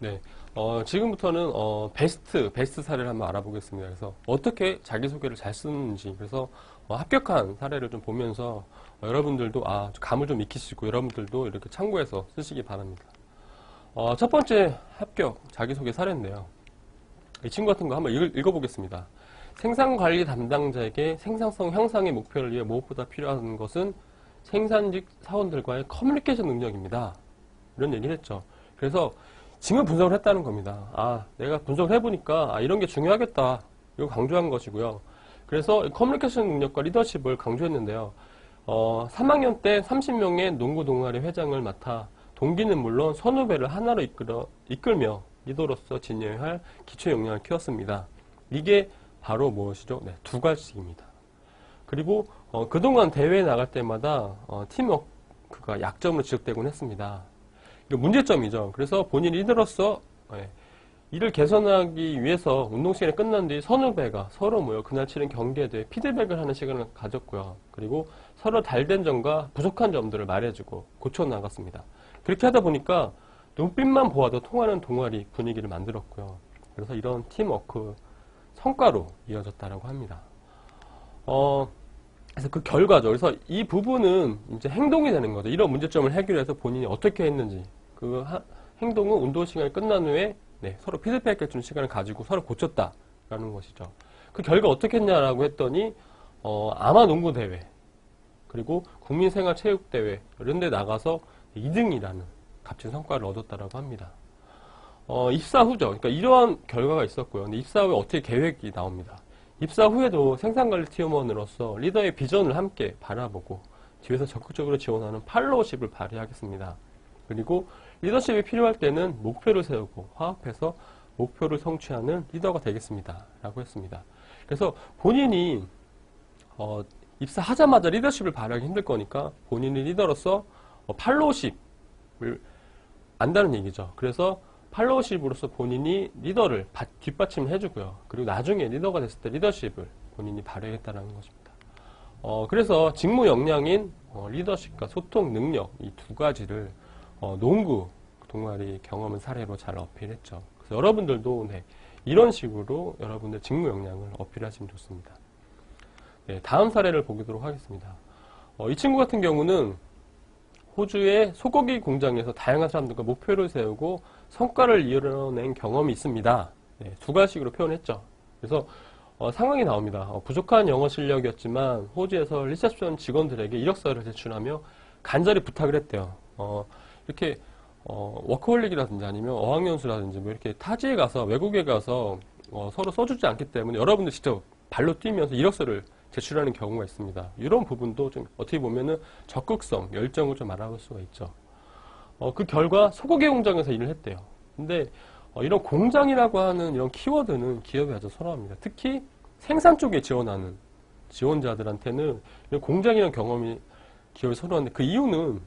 네. 지금부터는 베스트 사례를 한번 알아보겠습니다. 그래서 어떻게 자기소개를 잘 쓰는지, 그래서 합격한 사례를 좀 보면서 여러분들도 감을 좀 익히시고 여러분들도 이렇게 참고해서 쓰시기 바랍니다. 첫 번째 합격 자기소개 사례인데요. 이 친구 같은 거 한번 읽어보겠습니다. 생산관리 담당자에게 생산성 향상의 목표를 위해 무엇보다 필요한 것은 생산직 사원들과의 커뮤니케이션 능력입니다. 이런 얘기를 했죠. 그래서 지금 분석을 했다는 겁니다. 내가 분석을 해보니까 이런 게 중요하겠다. 이거 강조한 것이고요. 그래서 커뮤니케이션 능력과 리더십을 강조했는데요. 3학년 때 30명의 농구 동아리 회장을 맡아 동기는 물론 선후배를 하나로 이끌며 리더로서 지녀야 할 기초 역량을 키웠습니다. 이게 바로 무엇이죠? 네, 두 가지입니다. 그리고 그동안 대회에 나갈 때마다 팀워크가 약점으로 지적되곤 했습니다. 이거 문제점이죠. 그래서 본인 리더로서 이를 개선하기 위해서 운동 시간이 끝난 뒤 선후배가 서로 모여 그날 치른 경기에 대해 피드백을 하는 시간을 가졌고요. 그리고 서로 잘된 점과 부족한 점들을 말해주고 고쳐나갔습니다. 그렇게 하다 보니까 눈빛만 보아도 통하는 동아리 분위기를 만들었고요. 그래서 이런 팀워크 성과로 이어졌다고 합니다. 그래서 그 결과죠. 그래서 이 부분은 이제 행동이 되는 거죠. 이런 문제점을 해결해서 본인이 어떻게 했는지 그 행동은 운동 시간이 끝난 후에 서로 피드백해 주는 시간을 가지고 서로 고쳤다라는 것이죠. 그 결과 어떻게 했냐라고 했더니 아마농구 대회 그리고 국민생활체육대회 이런 데 나가서 2등이라는 값진 성과를 얻었다라고 합니다. 입사 후죠. 그러니까 이러한 결과가 있었고요. 근데 입사 후에 어떻게 계획이 나옵니다. 입사 후에도 생산관리 팀원으로서 리더의 비전을 함께 바라보고 뒤에서 적극적으로 지원하는 팔로우십을 발휘하겠습니다. 그리고 리더십이 필요할 때는 목표를 세우고 화합해서 목표를 성취하는 리더가 되겠습니다. 라고 했습니다. 그래서 본인이 입사하자마자 리더십을 발휘하기 힘들 거니까 본인이 리더로서 팔로우십을 안다는 얘기죠. 그래서 팔로우십으로서 본인이 리더를 뒷받침을 해주고요. 그리고 나중에 리더가 됐을 때 리더십을 본인이 발휘하겠다는 것입니다. 그래서 직무 역량인 리더십과 소통 능력 이 두 가지를 농구 동아리 경험을 사례로 잘 어필했죠. 그래서 여러분들도 이런 식으로 여러분들 직무 역량을 어필하시면 좋습니다. 다음 사례를 보도록 하겠습니다. 이 친구 같은 경우는 호주의 소고기 공장에서 다양한 사람들과 목표를 세우고 성과를 이뤄낸 경험이 있습니다. 두 가지식으로 표현했죠. 그래서 상황이 나옵니다. 부족한 영어 실력이었지만 호주에서 리셉션 직원들에게 이력서를 제출하며 간절히 부탁을 했대요. 이렇게 워커홀릭이라든지 아니면 어학연수라든지 뭐 이렇게 타지에 가서 외국에 가서 서로 써주지 않기 때문에 여러분들 직접 발로 뛰면서 이력서를 제출하는 경우가 있습니다. 이런 부분도 좀 어떻게 보면은 적극성, 열정을 좀 알아볼 수가 있죠. 그 결과 소고기 공장에서 일을 했대요. 근데 이런 공장이라고 하는 이런 키워드는 기업이 아주 선호합니다. 특히 생산 쪽에 지원하는 지원자들한테는 이런 공장이라는 경험이 기업이 선호하는데 그 이유는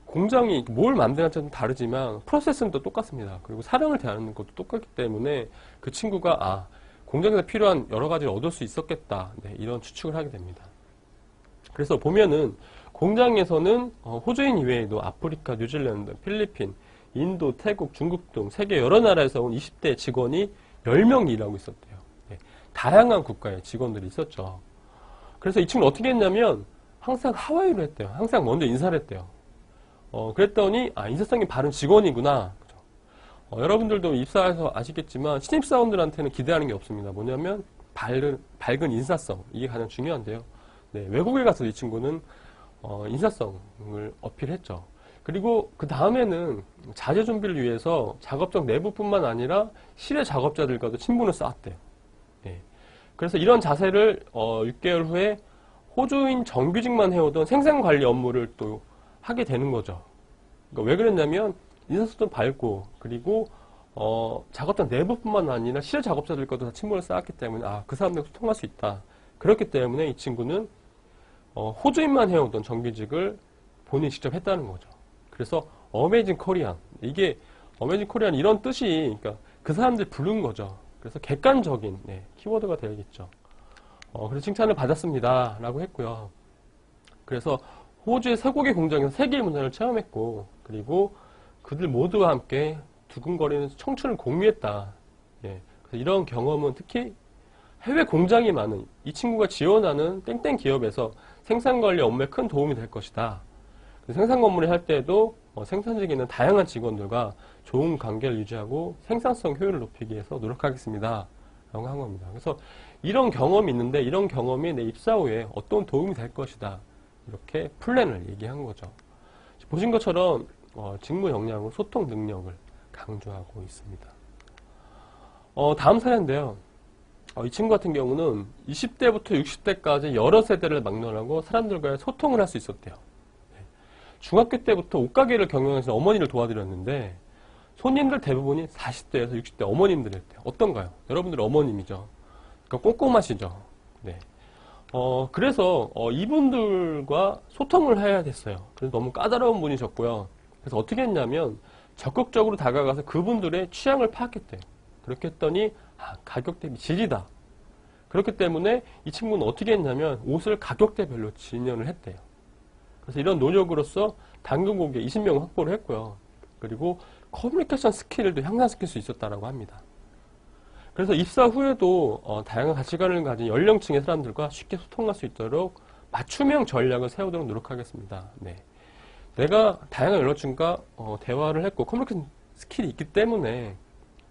공장이 뭘 만드는지는 다르지만 프로세스는 또 똑같습니다. 그리고 사람을 대하는 것도 똑같기 때문에 그 친구가 공장에서 필요한 여러 가지를 얻을 수 있었겠다. 이런 추측을 하게 됩니다. 그래서 보면은 공장에서는 호주인 이외에도 아프리카, 뉴질랜드, 필리핀, 인도, 태국, 중국 등 세계 여러 나라에서 온 20대 직원이 10명이 일하고 있었대요. 다양한 국가의 직원들이 있었죠. 그래서 이 친구는 어떻게 했냐면 항상 하와이로 했대요. 항상 먼저 인사를 했대요. 그랬더니 인사성이 바른 직원이구나. 여러분들도 입사해서 아시겠지만 신입사원들한테는 기대하는 게 없습니다. 뭐냐면 밝은 인사성 이게 가장 중요한데요. 외국에 가서 이 친구는 인사성을 어필했죠. 그리고 그 다음에는 자재 준비를 위해서 작업장 내부뿐만 아니라 실외 작업자들과도 친분을 쌓았대요. 그래서 이런 자세를 6개월 후에 호주인 정규직만 해오던 생산관리 업무를 또 하게 되는 거죠. 그러니까 왜 그랬냐면 인사성도 밝고 그리고 작업장 내부뿐만 아니라 실외 작업자들과도 다 친분을 쌓았기 때문에 그 사람들과 소통할 수 있다. 그렇기 때문에 이 친구는 호주인만 해오던 정규직을 본인이 직접 했다는 거죠. 그래서 어메이징 코리안 이게 어메이징 코리안 이런 뜻이 그러니까 그 사람들 부른 거죠. 그래서 객관적인 키워드가 되겠죠. 그래서 칭찬을 받았습니다 라고 했고요. 그래서 호주의 쇠고기 공장에서 세계의 문화를 체험했고 그리고 그들 모두와 함께 두근거리는 청춘을 공유했다. 예. 그래서 이런 경험은 특히 해외 공장이 많은 이 친구가 지원하는 땡땡 기업에서 생산관리 업무에 큰 도움이 될 것이다. 생산 업무를 할 때에도 생산직에 있는 다양한 직원들과 좋은 관계를 유지하고 생산성 효율을 높이기 위해서 노력하겠습니다. 라고 한 겁니다. 그래서 이런 경험이 있는데 이런 경험이 내 입사 후에 어떤 도움이 될 것이다. 이렇게 플랜을 얘기한 거죠. 보신 것처럼 직무 역량과 소통 능력을 강조하고 있습니다. 다음 사례인데요. 이 친구 같은 경우는 20대부터 60대까지 여러 세대를 막론하고 사람들과의 소통을 할 수 있었대요. 중학교 때부터 옷가게를 경영하시는 어머니를 도와드렸는데 손님들 대부분이 40대에서 60대 어머님들이었대요. 어떤가요? 여러분들 어머님이죠. 그러니까 꼼꼼하시죠. 네. 그래서 이분들과 소통을 해야 됐어요. 그래서 너무 까다로운 분이셨고요. 그래서 어떻게 했냐면 적극적으로 다가가서 그분들의 취향을 파악했대요. 그렇게 했더니 가격 대비 질이다. 그렇기 때문에 이 친구는 어떻게 했냐면 옷을 가격대별로 진열을 했대요. 그래서 이런 노력으로서 당근 고객 20명 확보를 했고요. 그리고 커뮤니케이션 스킬도 향상시킬 수 있었다고 합니다. 그래서 입사 후에도 다양한 가치관을 가진 연령층의 사람들과 쉽게 소통할 수 있도록 맞춤형 전략을 세우도록 노력하겠습니다. 네. 내가 다양한 연령층과 대화를 했고 커뮤니케이션 스킬이 있기 때문에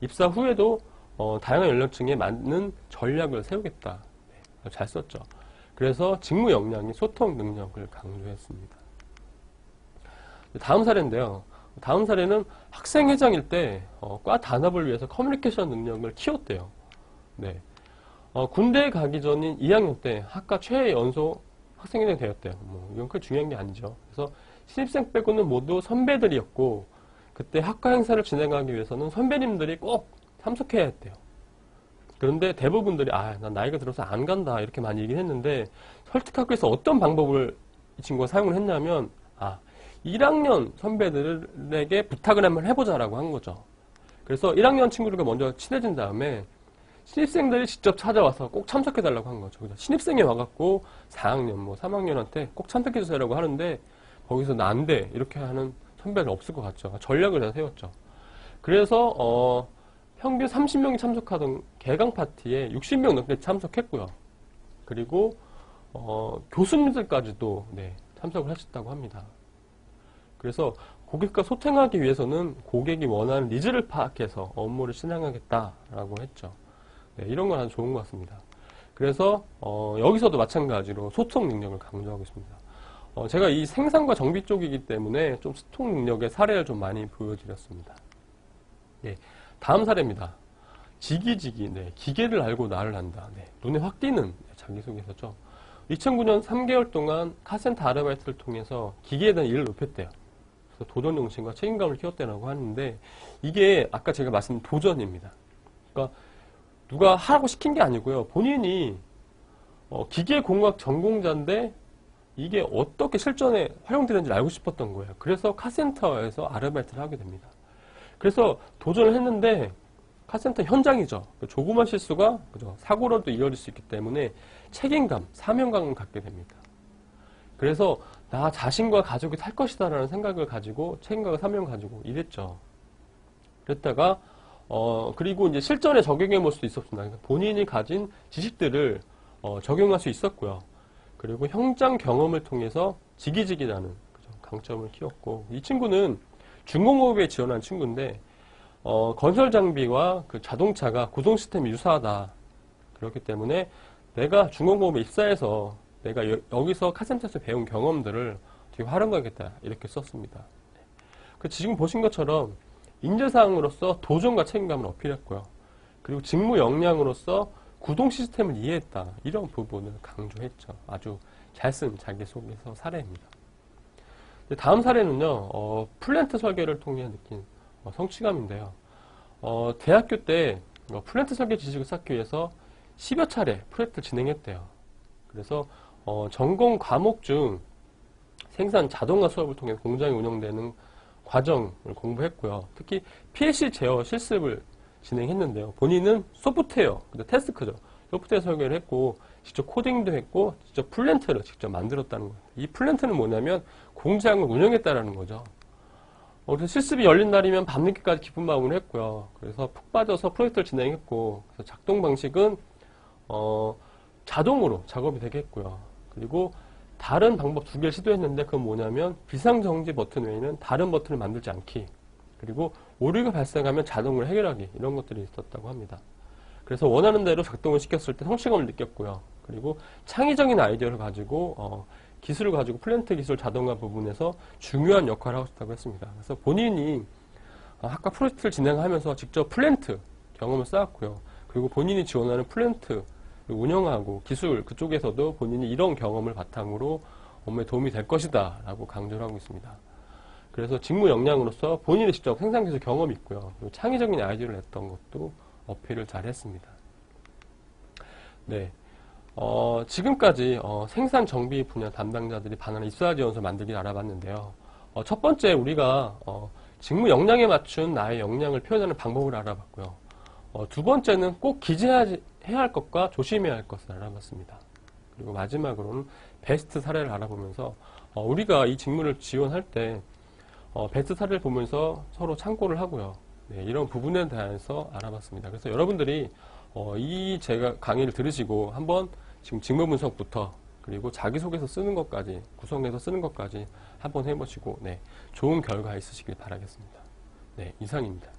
입사 후에도 다양한 연령층에 맞는 전략을 세우겠다. 네. 잘 썼죠. 그래서 직무 역량이 소통 능력을 강조했습니다. 다음 사례인데요. 다음 사례는 학생회장일 때 과 단합을 위해서 커뮤니케이션 능력을 키웠대요. 네. 군대에 가기 전인 2학년 때 학과 최애 연소 학생회장이 되었대요. 이건 크게 중요한 게 아니죠. 그래서 신입생 빼고는 모두 선배들이었고 그때 학과 행사를 진행하기 위해서는 선배님들이 꼭 참석해야 했대요. 그런데 대부분들이 난 나이가 들어서 안 간다 이렇게 많이 얘기를 했는데 설득하기 위해서 어떤 방법을 이 친구가 사용을 했냐면 1학년 선배들에게 부탁을 한번 해보자라고 한 거죠. 그래서 1학년 친구들과 먼저 친해진 다음에 신입생들이 직접 찾아와서 꼭 참석해달라고 한 거죠. 신입생이 와갖고 4학년, 3학년한테 꼭 참석해주세요라고 하는데 거기서 나 안 돼 이렇게 하는 선배는 없을 것 같죠. 전략을 다 세웠죠. 그래서 평균 30명이 참석하던 개강 파티에 60명 넘게 참석했고요. 그리고 교수님들까지도 참석을 하셨다고 합니다. 그래서 고객과 소통하기 위해서는 고객이 원하는 니즈를 파악해서 업무를 진행하겠다라고 했죠. 네, 이런 건 아주 좋은 것 같습니다. 그래서 여기서도 마찬가지로 소통 능력을 강조하고 있습니다. 제가 이 생산과 정비 쪽이기 때문에 좀 소통 능력의 사례를 좀 많이 보여드렸습니다. 네, 다음 사례입니다. 지기지기, 기계를 알고 나를 안다. 눈에 확 띄는 자기소개서죠. 2009년 3개월 동안 카센터 아르바이트를 통해서 기계에 대한 이해를 높였대요. 그래서 도전정신과 책임감을 키웠다고 하는데 이게 아까 제가 말씀드린 도전입니다. 그러니까 누가 하라고 시킨 게 아니고요. 본인이 기계공학 전공자인데 이게 어떻게 실전에 활용되는지 알고 싶었던 거예요. 그래서 카센터에서 아르바이트를 하게 됩니다. 그래서 도전을 했는데 카센터 현장이죠. 조그만 실수가 사고로도 이어질 수 있기 때문에 책임감, 사명감을 갖게 됩니다. 그래서 나 자신과 가족이 살 것이다 라는 생각을 가지고 책임감과 사명을 가지고 일했죠. 그랬다가 그리고 이제 실전에 적용해 볼 수 있었습니다. 본인이 가진 지식들을 적용할 수 있었고요. 그리고 현장 경험을 통해서 지기지기라는 강점을 키웠고 이 친구는 중공업에 지원한 친구인데 건설 장비와 그 자동차가 구동 시스템이 유사하다. 그렇기 때문에 내가 중공업에 입사해서 내가 여기서 카센터에서 배운 경험들을 되게 활용하겠다. 이렇게 썼습니다. 지금 보신 것처럼 인재사항으로서 도전과 책임감을 어필했고요. 그리고 직무 역량으로서 구동 시스템을 이해했다. 이런 부분을 강조했죠. 아주 잘 쓴 자기소개서 사례입니다. 다음 사례는요. 플랜트 설계를 통해 느낀 성취감인데요. 대학교 때 플랜트 설계 지식을 쌓기 위해서 10여 차례 프로젝트를 진행했대요. 그래서 전공 과목 중 생산 자동화 수업을 통해 공장이 운영되는 과정을 공부했고요. 특히 PLC 제어 실습을 진행했는데요. 본인은 소프트웨어, 테스트크죠. 소프트웨어 설계를 했고 직접 코딩도 했고 직접 플랜트를 직접 만들었다는 거예요. 이 플랜트는 뭐냐면 공장을 운영했다라는 거죠. 그래서 실습이 열린 날이면 밤늦게까지 기쁜 마음으로 했고요. 그래서 푹 빠져서 프로젝트를 진행했고, 그래서 작동 방식은 자동으로 작업이 되게 했고요. 그리고 다른 방법 두 개를 시도했는데 그건 뭐냐면 비상정지 버튼 외에는 다른 버튼을 만들지 않기, 그리고 오류가 발생하면 자동으로 해결하기, 이런 것들이 있었다고 합니다. 그래서 원하는 대로 작동을 시켰을 때 성취감을 느꼈고요. 그리고 창의적인 아이디어를 가지고 기술을 가지고 플랜트 기술 자동화 부분에서 중요한 역할을 하고 싶다고 했습니다. 그래서 본인이 학과 프로젝트를 진행하면서 직접 플랜트 경험을 쌓았고요. 그리고 본인이 지원하는 플랜트 운영하고 기술 그쪽에서도 본인이 이런 경험을 바탕으로 업무에 도움이 될 것이다 라고 강조를 하고 있습니다. 그래서 직무 역량으로서 본인이 직접 생산기술 경험이 있고요. 그리고 창의적인 아이디어를 냈던 것도 어필을 잘 했습니다. 네. 지금까지 생산 정비 분야 담당자들이 반환한 입사 지원서 만들기를 알아봤는데요. 첫 번째 우리가 직무 역량에 맞춘 나의 역량을 표현하는 방법을 알아봤고요. 두 번째는 꼭 기재해야 할 것과 조심해야 할 것을 알아봤습니다. 그리고 마지막으로는 베스트 사례를 알아보면서 우리가 이 직무를 지원할 때 베스트 사례를 보면서 서로 참고를 하고요. 네, 이런 부분에 대해서 알아봤습니다. 그래서 여러분들이 이 제가 강의를 들으시고 한번 지금 직무 분석부터 그리고 자기소개서 쓰는 것까지, 구성해서 쓰는 것까지 한번 해보시고, 네, 좋은 결과 있으시길 바라겠습니다. 네, 이상입니다.